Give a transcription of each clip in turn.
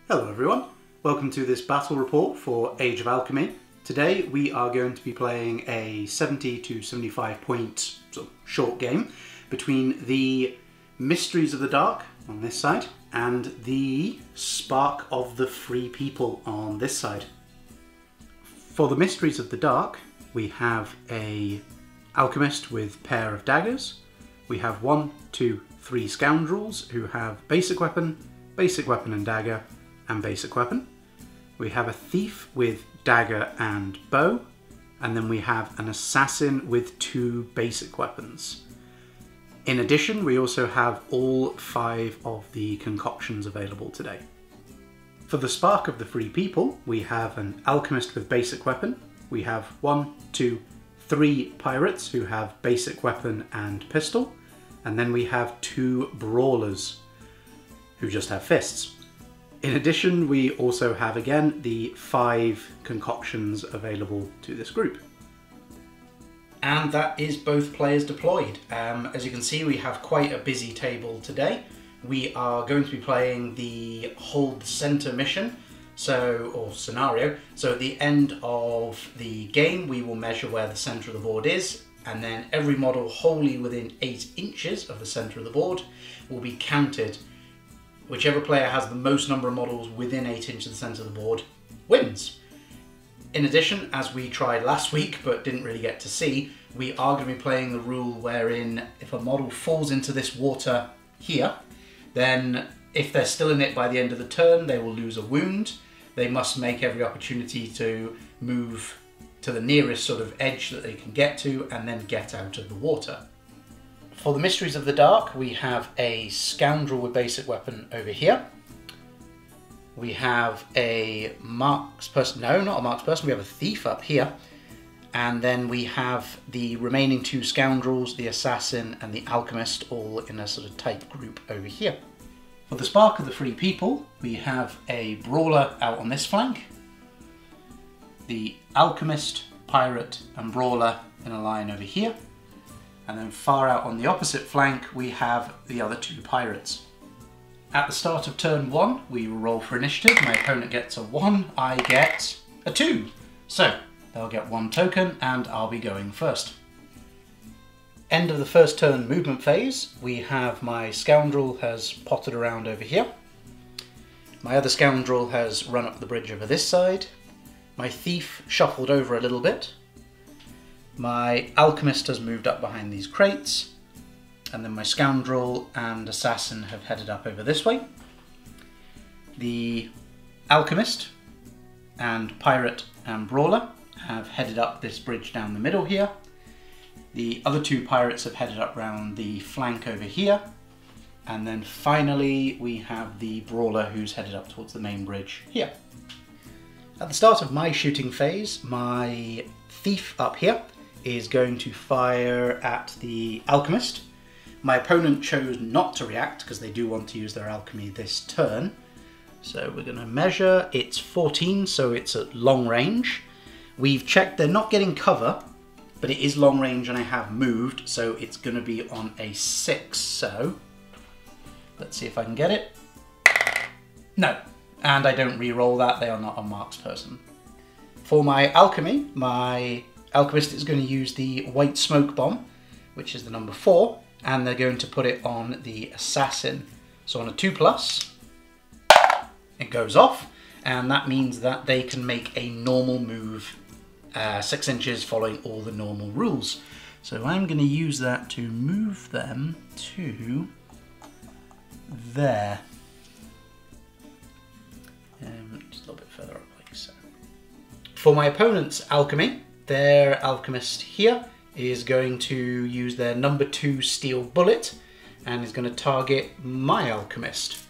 Hello everyone, welcome to this battle report for Age of Alchemy. Today we are going to be playing a 70 to 75 point short game between the Mysteries of the Dark on this side and the Spark of the Free People on this side. For the Mysteries of the Dark we have a alchemist with pair of daggers. We have 1, 2, 3 scoundrels who have basic weapon and dagger, and basic weapon. We have a thief with dagger and bow, and then we have an assassin with 2 basic weapons. In addition, we also have all 5 of the concoctions available today. For the Spark of the Free People, we have an alchemist with basic weapon. We have 1, 2, 3 pirates who have basic weapon and pistol, and then we have 2 brawlers who just have fists. In addition, we also have again the 5 concoctions available to this group. And that is both players deployed. As you can see, we have quite a busy table today. We are going to be playing the Hold the Center mission, or scenario. So at the end of the game, we will measure where the center of the board is, and then every model wholly within 8 inches of the center of the board will be counted. Whichever player has the most number of models within 8 inches of the centre of the board wins. In addition, as we tried last week but didn't really get to see, we are going to be playing the rule wherein if a model falls into this water here, then if they're still in it by the end of the turn, they will lose a wound. They must make every opportunity to move to the nearest sort of edge that they can get to and then get out of the water. For the Mysteries of the Dark, we have a scoundrel with basic weapon over here. We have a marksperson, no, not a marksperson, we have a thief up here. And then we have the remaining 2 scoundrels, the assassin and the alchemist, all in a sort of tight group over here. For the Spark of the Free People, we have a brawler out on this flank. The alchemist, pirate and brawler in a line over here. And then far out on the opposite flank, we have the other 2 pirates. At the start of turn 1, we will roll for initiative. My opponent gets a 1, I get a 2. So, they'll get 1 token, and I'll be going first. End of the first turn movement phase, we have my scoundrel has potted around over here. My other scoundrel has run up the bridge over this side. My thief shuffled over a little bit. My alchemist has moved up behind these crates, and then my scoundrel and assassin have headed up over this way. The alchemist and pirate and brawler have headed up this bridge down the middle here. The other 2 pirates have headed up round the flank over here. And then finally we have the brawler who's headed up towards the main bridge here. At the start of my shooting phase, my thief up here is going to fire at the alchemist. My opponent chose not to react because they do want to use their alchemy this turn. So we're going to measure, it's 14, so it's at long range. We've checked they're not getting cover, but it is long range and I have moved, so it's going to be on a 6. So let's see if I can get it. No, and I don't re-roll that, they are not a marksperson. For my alchemy, my alchemist is going to use the white smoke bomb, which is the number 4, and they're going to put it on the assassin. So on a 2+, it goes off, and that means that they can make a normal move 6 inches following all the normal rules. So I'm going to use that to move them to there. Just a little bit further up like so. For my opponent's alchemy, their alchemist here is going to use their number 2 steel bullet and is going to target my alchemist.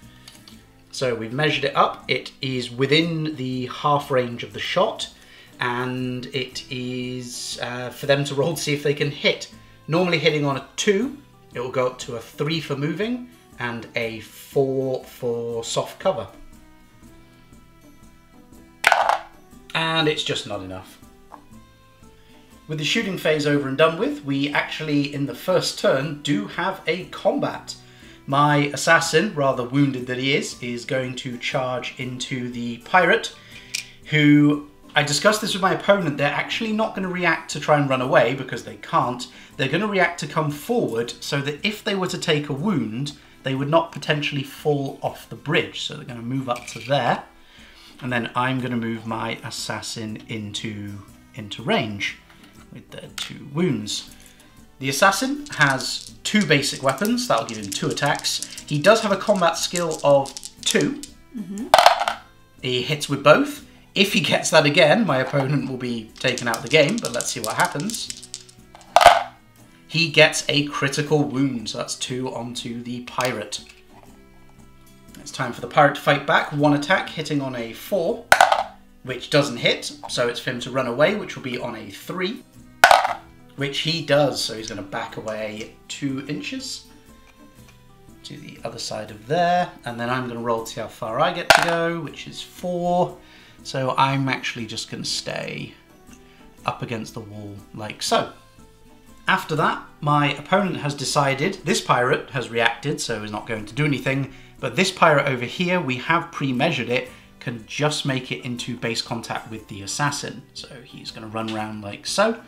So we've measured it up, it is within the half range of the shot, and it is for them to roll to see if they can hit. Normally hitting on a 2, it will go up to a 3 for moving and a 4 for soft cover. And it's just not enough. With the shooting phase over and done with, we actually, in the first turn, do have a combat. My assassin, rather wounded that he is going to charge into the pirate, who, I discussed this with my opponent, they're actually not going to react to try and run away because they can't. They're going to react to come forward so that if they were to take a wound, they would not potentially fall off the bridge. So they're going to move up to there. And then I'm going to move my assassin into range with their 2 wounds. The assassin has 2 basic weapons. That'll give him 2 attacks. He does have a combat skill of 2. He hits with both. If he gets that again, my opponent will be taken out of the game, but let's see what happens. He gets a critical wound, so that's 2 onto the pirate. It's time for the pirate to fight back. 1 attack, hitting on a 4, which doesn't hit, so it's for him to run away, which will be on a 3. Which he does, so he's going to back away 2 inches to the other side of there, and then I'm going to roll to see how far I get to go, which is 4. So I'm actually just going to stay up against the wall like so. After that, my opponent has decided, this pirate has reacted, so he's not going to do anything, but this pirate over here, we have pre-measured it, can just make it into base contact with the assassin. So he's going to run around like so,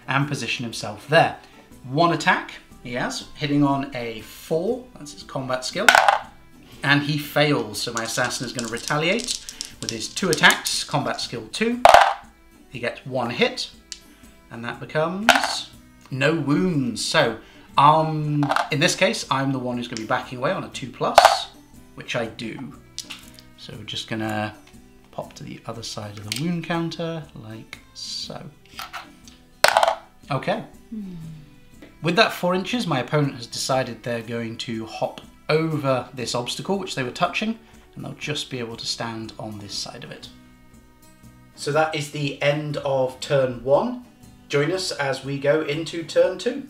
and position himself there. 1 attack he has, hitting on a 4, that's his combat skill, and he fails, so my assassin is going to retaliate with his 2 attacks, combat skill 2. He gets 1 hit, and that becomes no wounds. So in this case, I'm the one who's going to be backing away on a 2+, which I do. So we're just going to pop to the other side of the wound counter, like so. Okay. With that 4 inches, my opponent has decided they're going to hop over this obstacle, which they were touching, and they'll just be able to stand on this side of it. So that is the end of turn 1. Join us as we go into turn 2.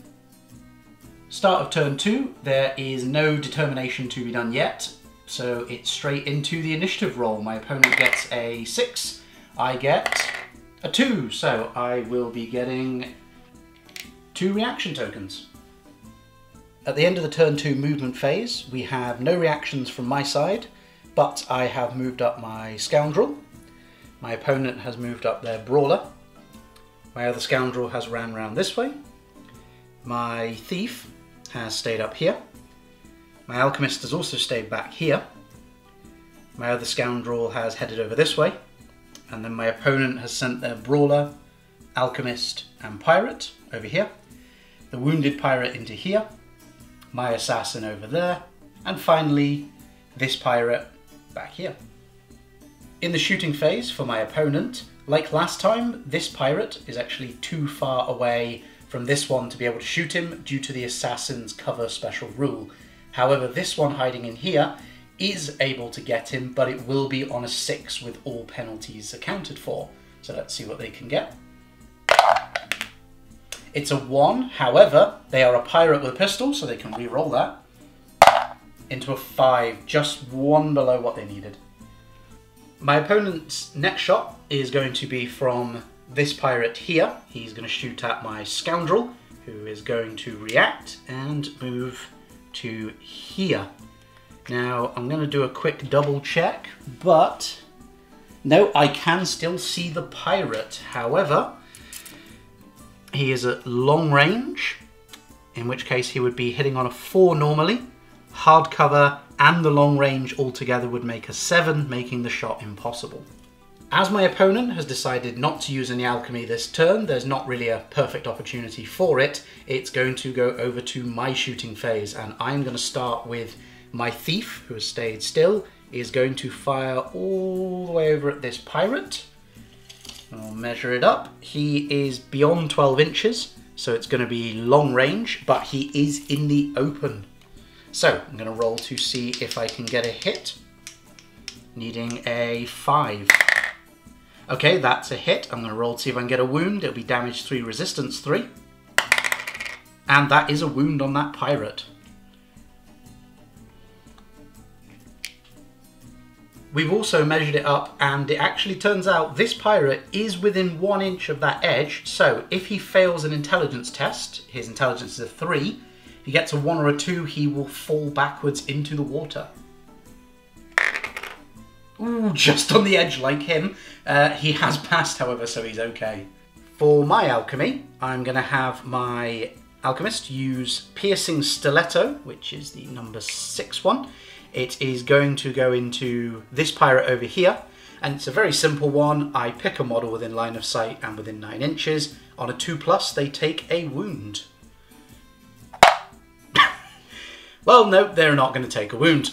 Start of turn 2, there is no determination to be done yet, so it's straight into the initiative roll. My opponent gets a 6, I get a 2, so I will be getting 2 reaction tokens. At the end of the turn 2 movement phase, we have no reactions from my side, but I have moved up my scoundrel. My opponent has moved up their brawler. My other scoundrel has ran round this way. My thief has stayed up here. My alchemist has also stayed back here. My other scoundrel has headed over this way. And then my opponent has sent their brawler, alchemist and pirate over here. The wounded pirate into here. My assassin over there. And finally, this pirate back here. In the shooting phase for my opponent, like last time, this pirate is actually too far away from this one to be able to shoot him due to the assassin's cover special rule. However, this one hiding in here is able to get him, but it will be on a 6 with all penalties accounted for. So let's see what they can get. It's a 1, however, they are a pirate with a pistol, so they can re-roll that. Into a 5, just 1 below what they needed. My opponent's next shot is going to be from this pirate here. He's going to shoot at my scoundrel, who is going to react and move to here. Now, I'm going to do a quick double check, but no, I can still see the pirate. However, he is at long range, in which case he would be hitting on a 4 normally. Hard cover and the long range altogether would make a 7, making the shot impossible. As my opponent has decided not to use any alchemy this turn, there's not really a perfect opportunity for it. It's going to go over to my shooting phase, and I'm going to start with my thief, who has stayed still, is going to fire all the way over at this pirate. I'll measure it up. He is beyond 12 inches, so it's going to be long range, but he is in the open. So I'm going to roll to see if I can get a hit, needing a 5. Okay, that's a hit. I'm going to roll to see if I can get a wound. It'll be damage 3, resistance 3. And that is a wound on that pirate. We've also measured it up, and it actually turns out this pirate is within 1 inch of that edge. So if he fails an intelligence test, his intelligence is a 3, if he gets a 1 or a 2, he will fall backwards into the water. Ooh, just on the edge like him. He has passed, however, so he's okay. For my alchemy, I'm going to have my alchemist use Piercing Stiletto, which is the number 6 one. It is going to go into this pirate over here, and it's a very simple one. I pick a model within line of sight and within 9 inches. On a 2+, they take a wound. Well, no, they're not going to take a wound.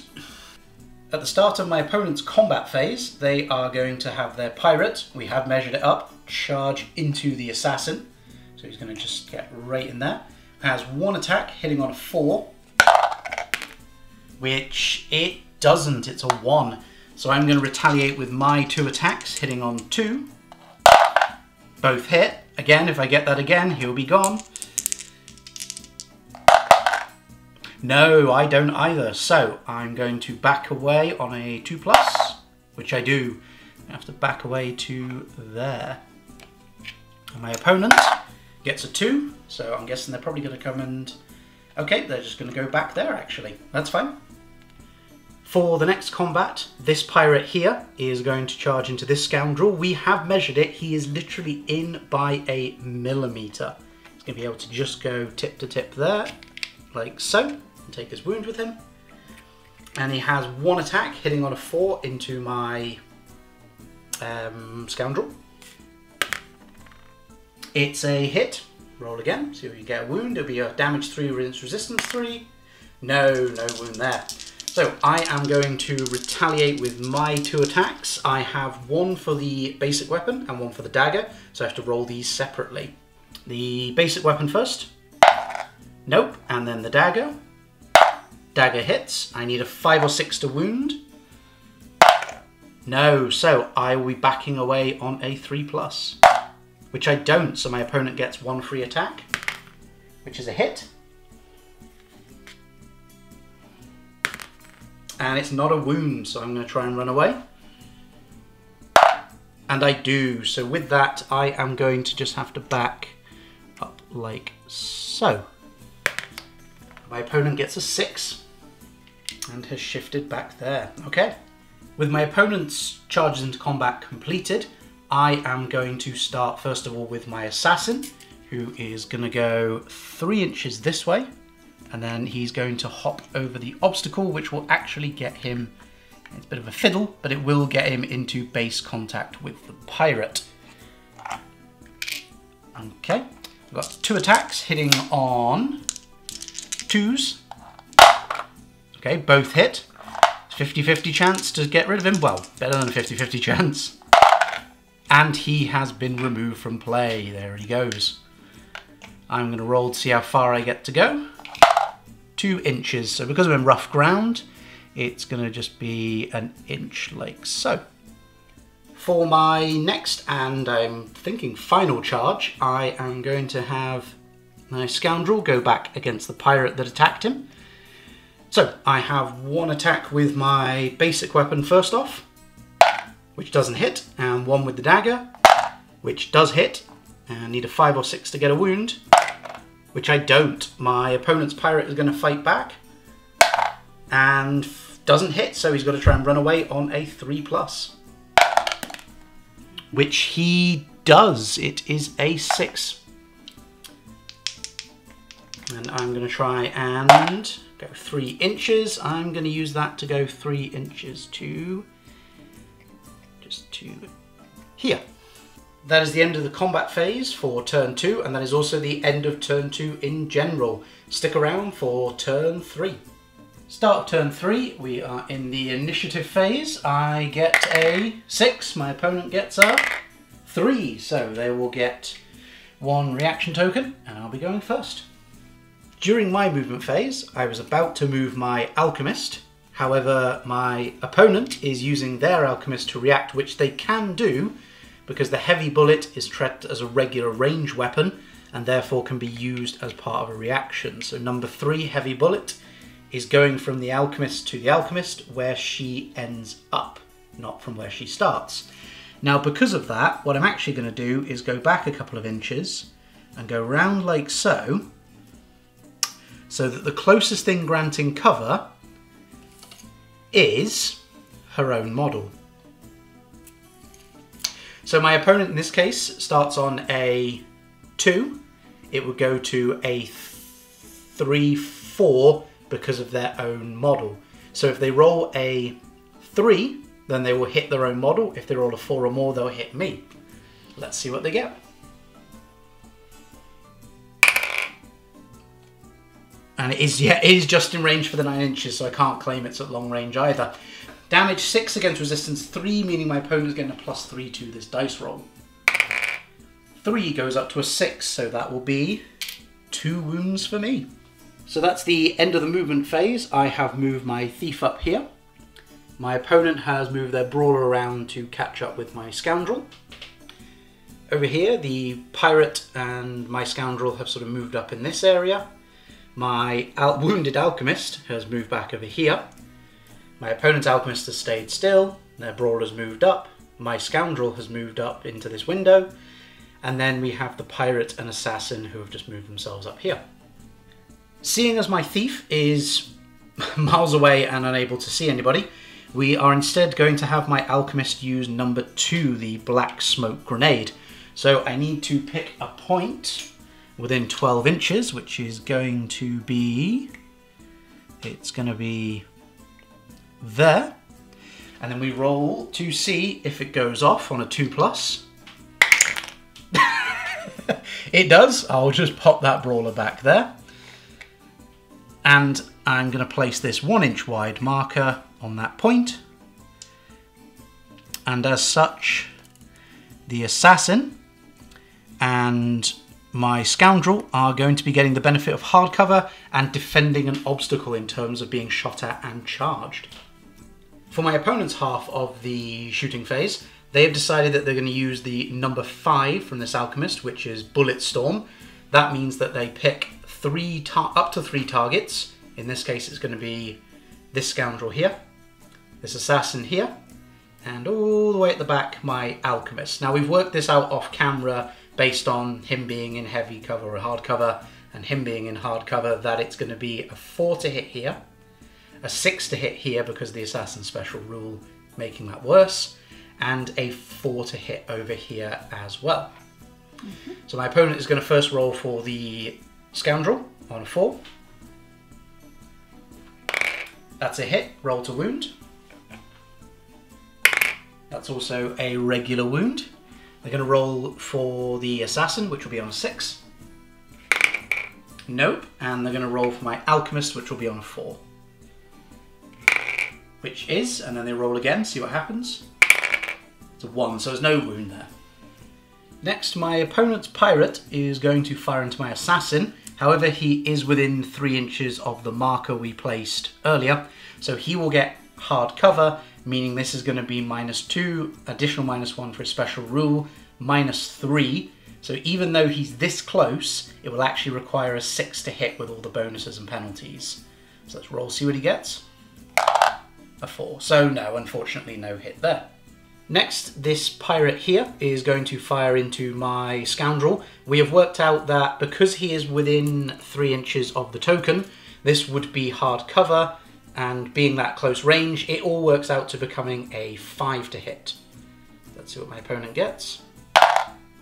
At the start of my opponent's combat phase, they are going to have their pirate, we have measured it up, charge into the assassin. So he's going to just get right in there. Has 1 attack, hitting on a 4. Which it doesn't, it's a 1. So I'm going to retaliate with my 2 attacks, hitting on 2. Both hit. Again, if I get that again, he'll be gone. No, I don't either. So I'm going to back away on a 2+, which I do. I have to back away to there. And my opponent gets a 2, so I'm guessing they're probably going to come and... Okay, they're just going to go back there, actually. That's fine. For the next combat, this pirate here is going to charge into this scoundrel. We have measured it. He is literally in by a millimetre. He's going to be able to just go tip to tip there, like so, and take his wound with him. And he has 1 attack, hitting on a 4 into my scoundrel. It's a hit. Roll again, see if you get a wound. It'll be a damage 3, resistance 3. No wound there. So I am going to retaliate with my 2 attacks. I have 1 for the basic weapon and 1 for the dagger, so I have to roll these separately. The basic weapon first. Nope, and then the dagger. Dagger hits. I need a 5 or 6 to wound. No, so I will be backing away on a 3+, which I don't, so my opponent gets 1 free attack, which is a hit. And it's not a wound, so I'm going to try and run away. And I do, so with that I am going to just have to back up like so. My opponent gets a 6 and has shifted back there. Okay. With my opponent's charges into combat completed, I am going to start first of all with my assassin, who is going to go 3 inches this way, and then he's going to hop over the obstacle, which will actually get him, it's a bit of a fiddle, but it will get him into base contact with the pirate. Okay, I've got 2 attacks hitting on 2s. Okay, both hit. 50-50 chance to get rid of him. Well, better than a 50-50 chance. And he has been removed from play. There he goes. I'm going to roll to see how far I get to go. 2 inches. So because I'm in rough ground, it's going to just be an inch like so. For my next, and I'm thinking final charge, I am going to have my scoundrel go back against the pirate that attacked him. So I have 1 attack with my basic weapon first off, which doesn't hit, and 1 with the dagger, which does hit, and I need a 5 or 6 to get a wound, which I don't. My opponent's pirate is going to fight back, and doesn't hit, so he's got to try and run away on a 3+. Which he does. It is a 6. And I'm going to try and go 3 inches. I'm going to use that to go 3 inches to just to here. That is the end of the combat phase for turn 2, and that is also the end of turn 2 in general. Stick around for turn 3. Start of turn 3, we are in the initiative phase. I get a 6, my opponent gets a 3, so they will get 1 reaction token, and I'll be going first. During my movement phase, I was about to move my alchemist. However, my opponent is using their alchemist to react, which they can do because the heavy bullet is treated as a regular range weapon and therefore can be used as part of a reaction. So number 3, heavy bullet, is going from the alchemist to the alchemist where she ends up, not from where she starts. Now, because of that, what I'm actually going to do is go back a couple of inches and go round like so so that the closest thing granting cover is her own model. So my opponent in this case starts on a 2. It would go to a 3, 4 because of their own model. So if they roll a 3, then they will hit their own model. If they roll a 4 or more, they'll hit me. Let's see what they get. And it is just in range for the 9 inches, so I can't claim it's at long range either. Damage 6 against resistance 3, meaning my opponent is getting a +3 to this dice roll. 3 goes up to a 6, so that will be 2 wounds for me. So that's the end of the movement phase. I have moved my thief up here. My opponent has moved their brawler around to catch up with my scoundrel. Over here, the pirate and my scoundrel have sort of moved up in this area. My wounded alchemist has moved back over here. My opponent's alchemist has stayed still. Their brawler's moved up. My scoundrel has moved up into this window. And then we have the pirate and assassin who have just moved themselves up here. Seeing as my thief is miles away and unable to see anybody, we are instead going to have my alchemist use number 2, the black smoke grenade. So I need to pick a point within 12 inches, which is going to be, it's going to be there. And then we roll to see if it goes off on a 2+. It does. I'll just pop that brawler back there. And I'm going to place this 1 inch wide marker on that point. And as such, the assassin and my scoundrel are going to be getting the benefit of hardcover and defending an obstacle in terms of being shot at and charged. For my opponent's half of the shooting phase, they have decided that they're going to use the number 5 from this alchemist, which is Bullet Storm. That means that they pick up to 3 targets. In this case, it's going to be this scoundrel here, this assassin here, and all the way at the back, my alchemist. Now, we've worked this out off camera based on him being in heavy cover or hard cover, and him being in hard cover, that it's going to be a 4 to hit here, a 6 to hit here because of the assassin special rule making that worse, and a 4 to hit over here as well. So my opponent is going to first roll for the scoundrel on a 4. That's a hit, roll to wound. That's also a regular wound. They're going to roll for the assassin, which will be on a 6. Nope. And they're going to roll for my alchemist, which will be on a 4. Which is, and then they roll again, see what happens. It's a 1, so there's no wound there. Next, my opponent's pirate is going to fire into my assassin. However, he is within 3 inches of the marker we placed earlier, so he will get hard cover, meaning this is going to be -2, additional -1 for a special rule, -3. So even though he's this close, it will actually require a 6 to hit with all the bonuses and penalties. So let's roll, see what he gets. A 4. So no, unfortunately no hit there. Next, this pirate here is going to fire into my scoundrel. We have worked out that because he is within 3 inches of the token, this would be hard cover, and being that close range, it all works out to becoming a 5 to hit. Let's see what my opponent gets.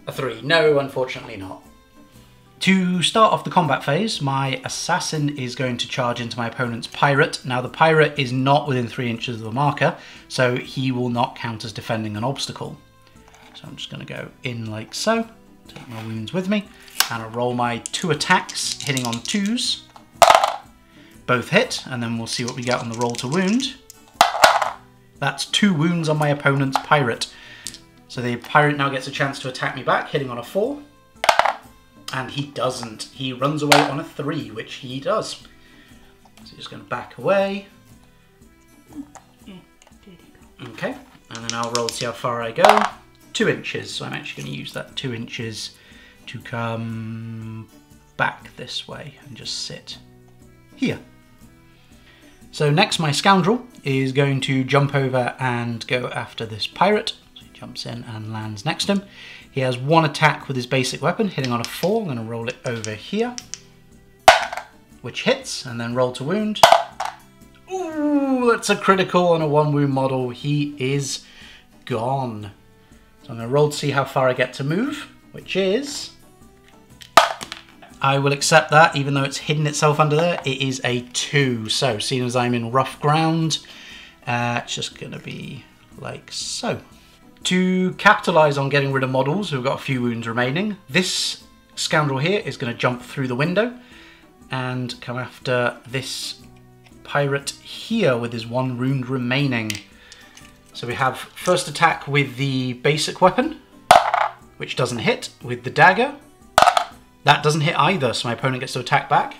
A 3. No, unfortunately not. To start off the combat phase, my assassin is going to charge into my opponent's pirate. Now, the pirate is not within 3 inches of the marker, so he will not count as defending an obstacle. So I'm just going to go in like so, take my wounds with me, and I'll roll my 2 attacks, hitting on 2s. Both hit, and then we'll see what we get on the roll to wound. That's 2 wounds on my opponent's pirate. So the pirate now gets a chance to attack me back, hitting on a 4. And he doesn't. He runs away on a 3, which he does. So he's going to back away. Okay, and then I'll roll to see how far I go. 2 inches, so I'm actually going to use that 2 inches to come back this way and just sit here. So next, my scoundrel is going to jump over and go after this pirate. So he jumps in and lands next to him. He has 1 attack with his basic weapon, hitting on a 4. I'm going to roll it over here. which hits, and then roll to wound. Ooh, that's a critical on a 1 wound model. He is gone. So I'm going to roll to see how far I get to move, which is... I will accept that, even though it's hidden itself under there. It is a 2. So, seeing as I'm in rough ground, it's just going to be like so. To capitalise on getting rid of models who've got a few wounds remaining, this scoundrel here is going to jump through the window and come after this pirate here with his 1 wound remaining. So we have first attack with the basic weapon, which doesn't hit, with the dagger. That doesn't hit either, so my opponent gets to attack back.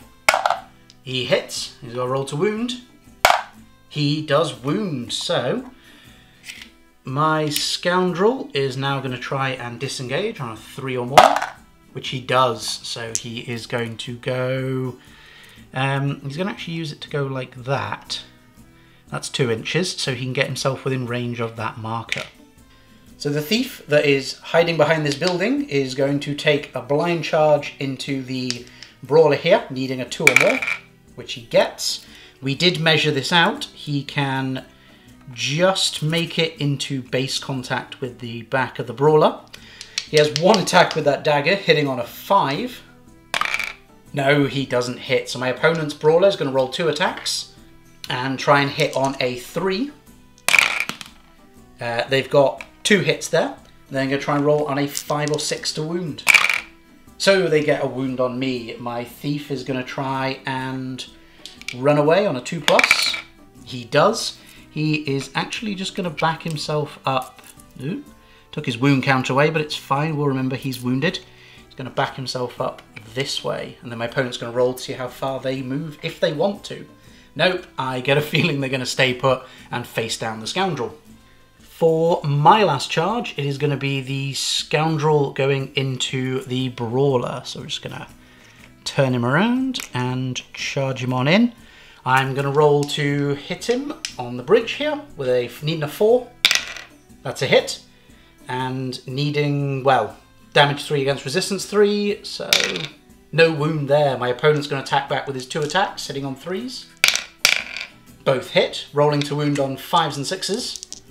He hits, he's got to roll to wound. He does wound, so my scoundrel is now going to try and disengage on a 3 or more, which he does. So he is going to go, he's going to actually use it to go like that. That's 2 inches, so he can get himself within range of that marker. So the thief that is hiding behind this building is going to take a blind charge into the brawler here, needing a 2 or more, which he gets. We did measure this out. He can just make it into base contact with the back of the brawler. He has 1 attack with that dagger, hitting on a 5. No, he doesn't hit. So my opponent's brawler is going to roll 2 attacks and try and hit on a 3. They've got 2 hits there. They're going to try and roll on a 5 or 6 to wound. So they get a wound on me. My thief is going to try and run away on a 2+. He does. He is actually just going to back himself up. Ooh, took his wound count away, but it's fine. We'll remember he's wounded. He's going to back himself up this way. And then my opponent's going to roll to see how far they move, if they want to. Nope, I get a feeling they're going to stay put and face down the scoundrel. For my last charge, it is going to be the scoundrel going into the brawler. So we're just going to turn him around and charge him on in. I'm going to roll to hit him on the bridge here with needing a 4. That's a hit. And needing, well, damage 3 against resistance 3. So no wound there. My opponent's going to attack back with his 2 attacks, hitting on 3s. Both hit, rolling to wound on 5s and 6s.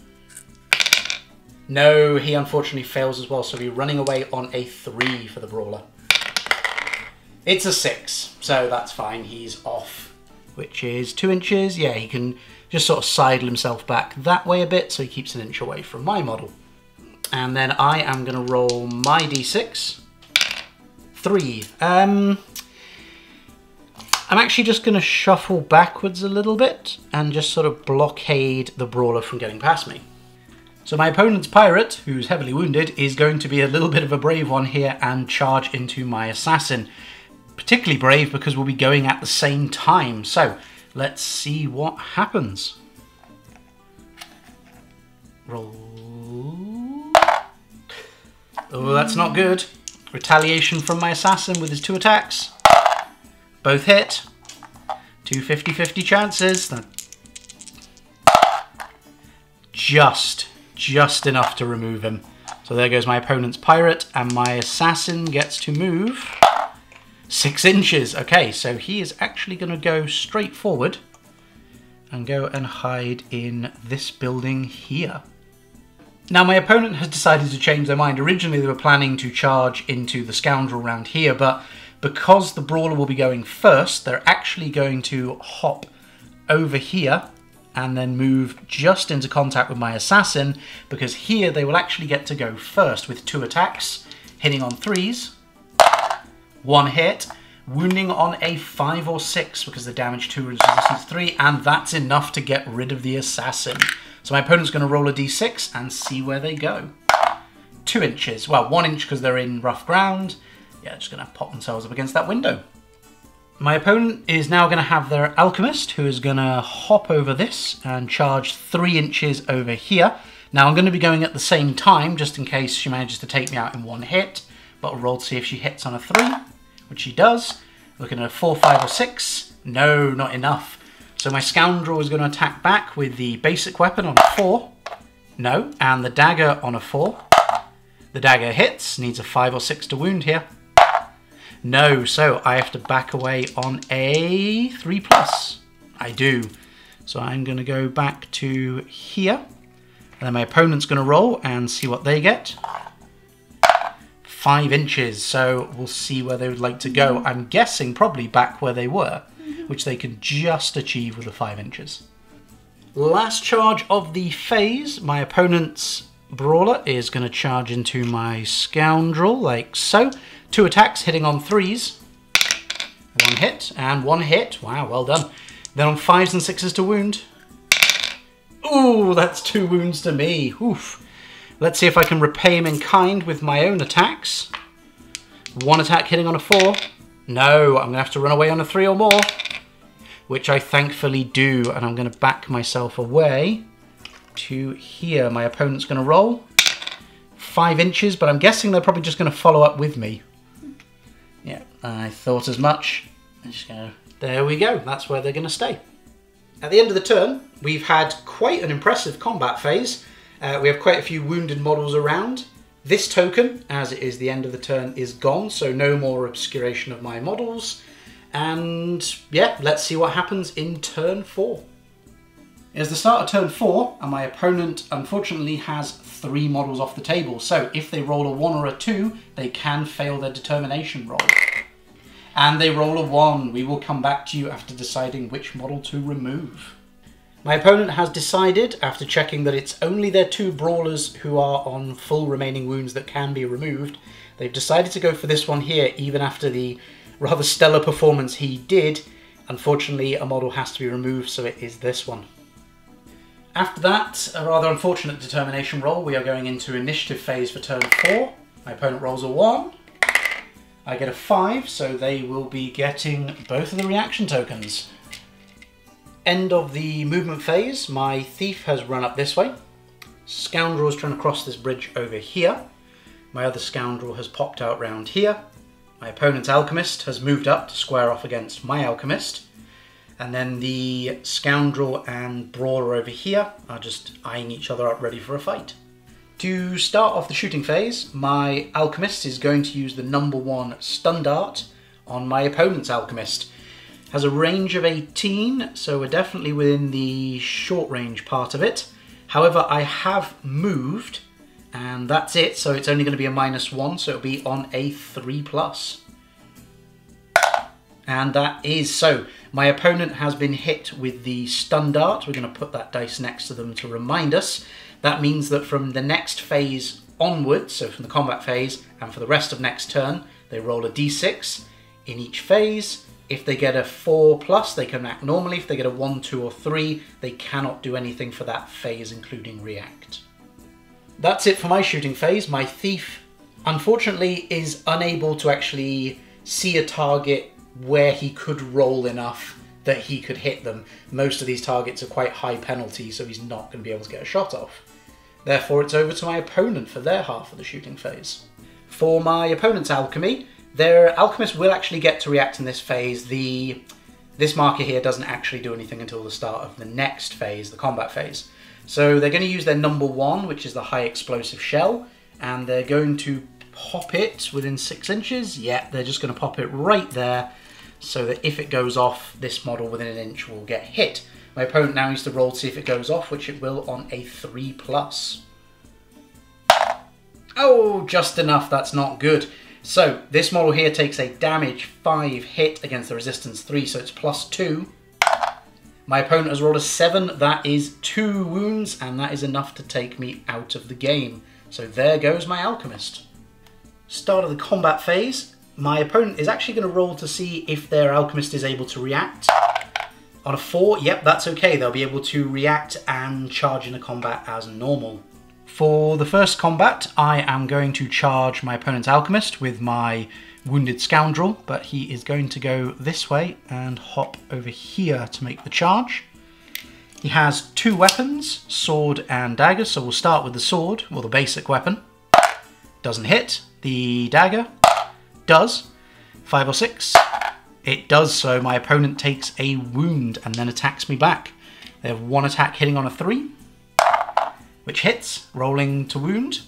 No, he unfortunately fails as well, so we're running away on a 3 for the brawler. It's a 6, so that's fine, he's off. Which is 2 inches. Yeah, he can just sort of sidle himself back that way a bit, so he keeps an inch away from my model. And then I am going to roll my d6. 3. I'm actually just going to shuffle backwards a little bit and just sort of blockade the brawler from getting past me. So my opponent's pirate, who's heavily wounded, is going to be a little bit of a brave one here and charge into my assassin. Particularly brave because we'll be going at the same time. So let's see what happens. Roll. Oh, that's not good. Retaliation from my assassin with his 2 attacks. Both hit. 2 50-50 chances. Just enough to remove him. So there goes my opponent's pirate, and my assassin gets to move 6 inches. Okay, so he is actually going to go straight forward and go and hide in this building here. Now my opponent has decided to change their mind. Originally they were planning to charge into the scoundrel around here, but because the brawler will be going first, they're actually going to hop over here and then move just into contact with my assassin, because here they will actually get to go first with 2 attacks, hitting on 3s, 1 hit, wounding on a 5 or 6 because the damage 2 is resistance 3, and that's enough to get rid of the assassin. So my opponent's going to roll a d6 and see where they go. 2 inches, well 1 inch because they're in rough ground. Yeah, just going to pop themselves up against that window. My opponent is now going to have their alchemist, who is going to hop over this and charge 3 inches over here. Now I'm going to be going at the same time, just in case she manages to take me out in 1 hit. But I'll roll to see if she hits on a 3, which she does. Looking at a 4, 5 or 6. No, not enough. So my scoundrel is going to attack back with the basic weapon on a 4. No, and the dagger on a 4. The dagger hits, needs a 5 or 6 to wound here. No, so I have to back away on a 3+. I do. So I'm going to go back to here. And then my opponent's going to roll and see what they get. 5 inches, so we'll see where they would like to go. I'm guessing probably back where they were, which they can just achieve with the 5 inches. Last charge of the phase, my opponent's brawler is going to charge into my scoundrel, like so. 2 attacks hitting on 3s. 1 hit and 1 hit. Wow, well done. Then on 5s and 6s to wound. Ooh, that's 2 wounds to me. Oof. Let's see if I can repay him in kind with my own attacks. 1 attack hitting on a 4. No, I'm going to have to run away on a 3 or more. Which I thankfully do, and I'm going to back myself away to here. My opponent's going to roll 5 inches, but I'm guessing they're probably just going to follow up with me. Yeah, I thought as much. There we go, that's where they're going to stay. At the end of the turn, we've had quite an impressive combat phase. We have quite a few wounded models around. This token, as it is the end of the turn, is gone, so no more obscuration of my models. And yeah, let's see what happens in turn 4. It's the start of turn 4, and my opponent unfortunately has 3 models off the table. So if they roll a 1 or a 2, they can fail their determination roll. And they roll a 1. We will come back to you after deciding which model to remove. My opponent has decided, after checking that it's only their 2 brawlers who are on full remaining wounds that can be removed, they've decided to go for this one here, even after the rather stellar performance he did. Unfortunately, a model has to be removed, so it is this one. After that, a rather unfortunate determination roll, we are going into initiative phase for turn 4. My opponent rolls a 1. I get a 5, so they will be getting both of the reaction tokens. End of the movement phase, my thief has run up this way. Scoundrel is trying to cross this bridge over here. My other scoundrel has popped out round here. My opponent's alchemist has moved up to square off against my alchemist. And then the scoundrel and brawler over here are just eyeing each other up, ready for a fight. To start off the shooting phase, my alchemist is going to use the number 1 stun dart on my opponent's alchemist. Has a range of 18, so we're definitely within the short range part of it. However, I have moved, and that's it, so it's only going to be a -1, so it'll be on a 3+. And that is so. My opponent has been hit with the stun dart. We're going to put that dice next to them to remind us. That means that from the next phase onwards, so from the combat phase, and for the rest of next turn, they roll a d6 in each phase. If they get a 4+, they can act normally. If they get a 1, 2, or 3, they cannot do anything for that phase, including react. That's it for my shooting phase. My thief, unfortunately, is unable to actually see a target where he could roll enough that he could hit them. Most of these targets are quite high penalty, so he's not going to be able to get a shot off. Therefore, it's over to my opponent for their half of the shooting phase. For my opponent's alchemy, their alchemist will actually get to react in this phase. This marker here doesn't actually do anything until the start of the next phase, the combat phase. So they're going to use their number 1, which is the high explosive shell, and they're going to pop it within 6 inches. Yeah, they're just going to pop it right there, so that if it goes off, this model within an inch will get hit. My opponent now needs to roll to see if it goes off, which it will on a 3+. Oh, just enough, that's not good. So, this model here takes a damage 5 hit against the resistance 3, so it's +2. My opponent has rolled a 7, that is 2 wounds, and that is enough to take me out of the game. So there goes my alchemist. Start of the combat phase. My opponent is actually going to roll to see if their alchemist is able to react. On a 4, yep, that's okay. They'll be able to react and charge into combat as normal. For the first combat, I am going to charge my opponent's alchemist with my wounded scoundrel, but he is going to go this way and hop over here to make the charge. He has 2 weapons, sword and dagger, so we'll start with the sword, or the basic weapon. Doesn't hit. The dagger does. 5 or 6. It does so. My opponent takes a wound and then attacks me back. They have 1 attack hitting on a 3, which hits, rolling to wound.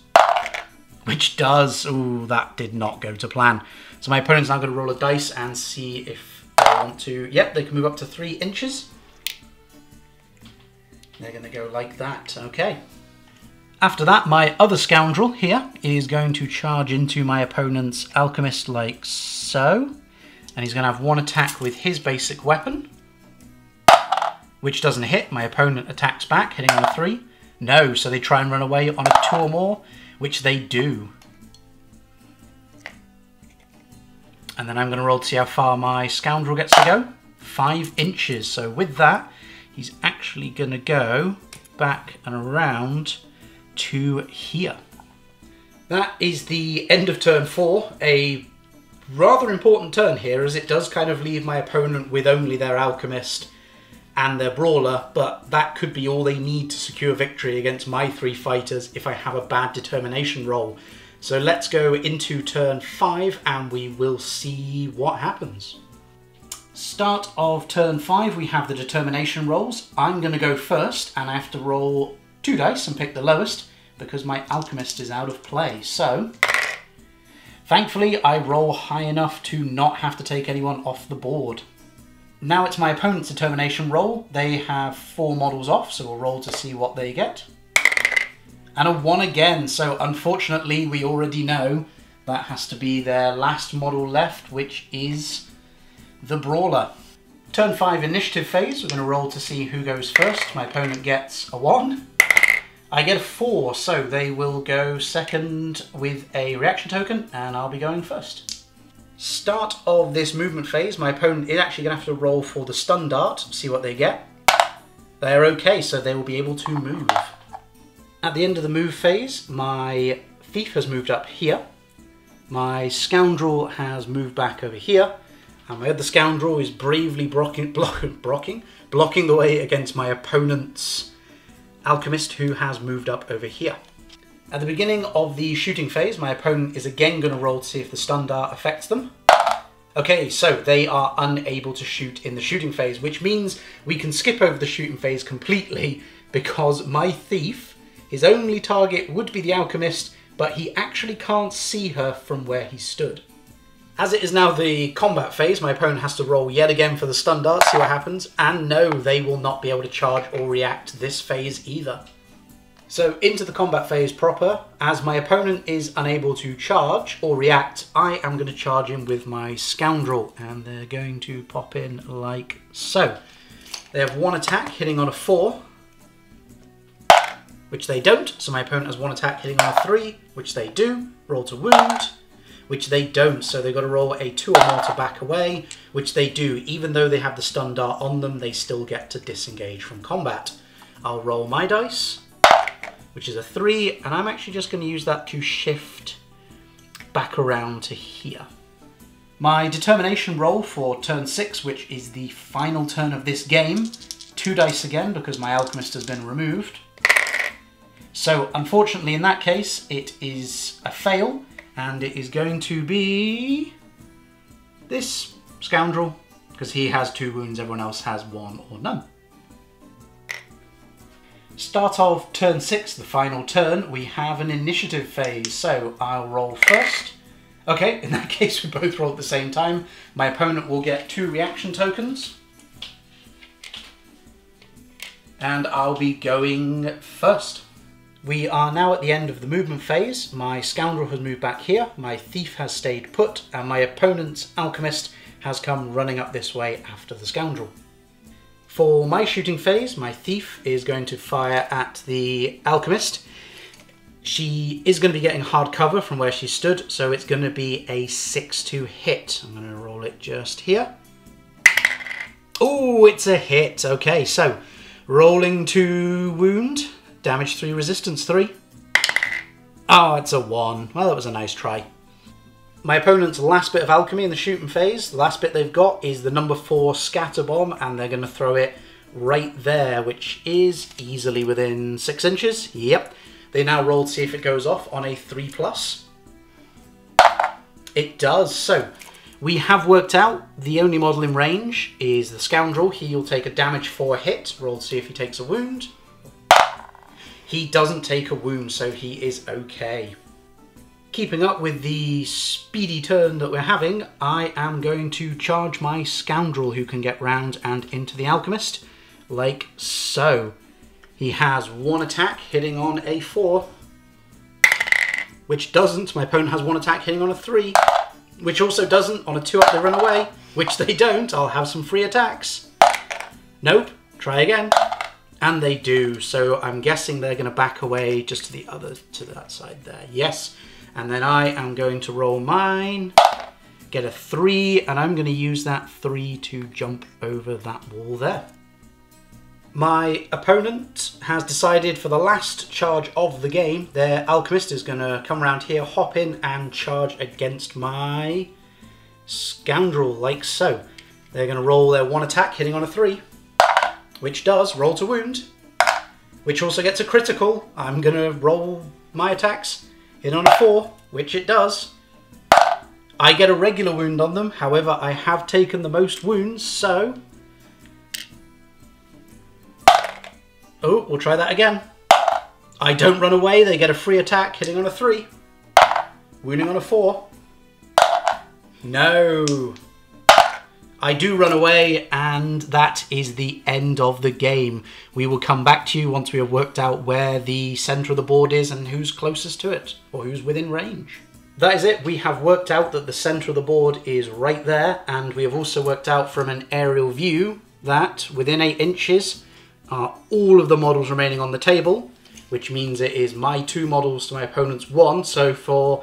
which does. Ooh, that did not go to plan. So my opponent's now going to roll a dice and see if they want to... Yep, they can move up to 3 inches. They're going to go like that. Okay. After that, my other scoundrel here is going to charge into my opponent's alchemist like so. And he's going to have 1 attack with his basic weapon, which doesn't hit. My opponent attacks back, hitting on a 3. No, so they try and run away on a 2 or more, which they do. And then I'm going to roll to see how far my scoundrel gets to go. 5 inches. So with that, he's actually going to go back and around to here. That is the end of turn 4. A rather important turn here, as it does kind of leave my opponent with only their alchemist and their brawler, but that could be all they need to secure victory against my 3 fighters if I have a bad determination roll. So let's go into turn 5 and we will see what happens. Start of turn 5, we have the determination rolls. I'm going to go first and I have to roll 2 dice and pick the lowest because my alchemist is out of play. So thankfully I roll high enough to not have to take anyone off the board. Now it's my opponent's determination roll. They have 4 models off, so we'll roll to see what they get. And a 1 again, so unfortunately we already know that has to be their last model left, which is the brawler. Turn 5 initiative phase, we're going to roll to see who goes first. My opponent gets a 1. I get a 4, so they will go second with a reaction token, and I'll be going first. Start of this movement phase, my opponent is actually going to have to roll for the stun dart, see what they get. They're okay, so they will be able to move. At the end of the move phase, my thief has moved up here, my scoundrel has moved back over here, and my other scoundrel is bravely blocking the way against my opponent's alchemist, who has moved up over here. At the beginning of the shooting phase, my opponent is again going to roll to see if the stun dart affects them. Okay, so they are unable to shoot in the shooting phase, which means we can skip over the shooting phase completely because my thief, his only target would be the alchemist, but he actually can't see her from where he stood. As it is now the combat phase, my opponent has to roll yet again for the stun dart, see what happens, and no, they will not be able to charge or react this phase either. So into the combat phase proper, as my opponent is unable to charge or react, I am going to charge in with my scoundrel, and they're going to pop in like so. They have 1 attack hitting on a 4, which they don't, so my opponent has 1 attack hitting on a 3, which they do, roll to wound, which they don't, so they've got to roll a 2 or more to back away, which they do. Even though they have the stun dart on them, they still get to disengage from combat. I'll roll my dice, which is a 3, and I'm actually just going to use that to shift back around to here. My determination roll for turn 6, which is the final turn of this game, 2 dice again because my alchemist has been removed. So unfortunately in that case it is a fail, and it is going to be this scoundrel because he has 2 wounds, everyone else has 1 or none. Start of turn 6, the final turn, we have an initiative phase, so I'll roll first. Okay, in that case we both roll at the same time. My opponent will get 2 reaction tokens, and I'll be going first. We are now at the end of the movement phase. My scoundrel has moved back here, my thief has stayed put, and my opponent's alchemist has come running up this way after the scoundrel. For my shooting phase, my thief is going to fire at the alchemist. She is going to be getting hard cover from where she stood, so it's going to be a 6 to hit. I'm going to roll it just here. Oh, it's a hit. Okay, so rolling to wound. Damage 3, resistance 3. Oh, it's a 1. Well, that was a nice try. My opponent's last bit of alchemy in the shooting phase, the last bit they've got is the number 4 scatter bomb, and they're going to throw it right there, which is easily within 6 inches. Yep. They now roll to see if it goes off on a 3+. It does. So we have worked out the only model in range is the scoundrel. He'll take a damage 4 hit. Roll to see if he takes a wound. He doesn't take a wound, so he is okay. keeping up with the speedy turn that we're having, I am going to charge my Scoundrel who can get round and into the Alchemist, like so. He has 1 attack hitting on a 4, which doesn't. My opponent has 1 attack hitting on a 3, which also doesn't. On a 2 up they run away, which they don't. I'll have some free attacks. Nope, try again. And they do, so I'm guessing they're going to back away just to that side there. Yes, and then I am going to roll mine, get a 3, and I'm going to use that 3 to jump over that wall there. My opponent has decided for the last charge of the game, their Alchemist is going to come around here, hop in, and charge against my Scoundrel, like so. They're going to roll their 1 attack, hitting on a 3, which does roll to wound, which also gets a critical. I'm going to roll my attacks, hit on a 4, which it does. I get a regular wound on them, however, I have taken the most wounds, so... Oh, we'll try that again. I don't run away, they get a free attack, hitting on a 3. Wounding on a 4. No. I do run away, and that is the end of the game. We will come back to you once we have worked out where the centre of the board is and who's closest to it, or who's within range. That is it. We have worked out that the centre of the board is right there, and we have also worked out from an aerial view that within 8 inches are all of the models remaining on the table, which means it is my 2 models to my opponent's 1. So for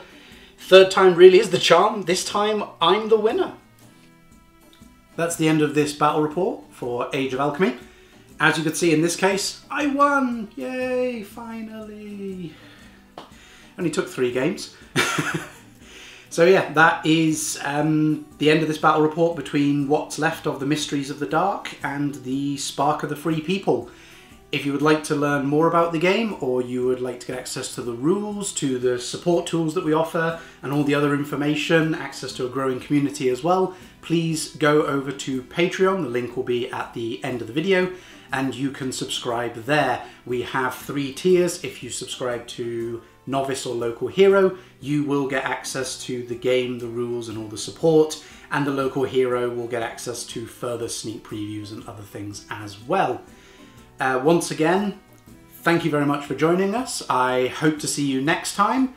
third time really is the charm. This time I'm the winner. That's the end of this battle report for Age of Alchemy. As you could see in this case, I won! Yay, finally! Only took 3 games. So yeah, that is the end of this battle report between what's left of the Mysteries of the Dark and the Spark of the Free People. If you would like to learn more about the game, or you would like to get access to the rules, to the support tools that we offer, and all the other information, access to a growing community as well, please go over to Patreon. The link will be at the end of the video, and you can subscribe there. We have 3 tiers. If you subscribe to Novice or Local Hero, you will get access to the game, the rules, and all the support, and the Local Hero will get access to further sneak previews and other things as well. Once again, thank you very much for joining us. I hope to see you next time.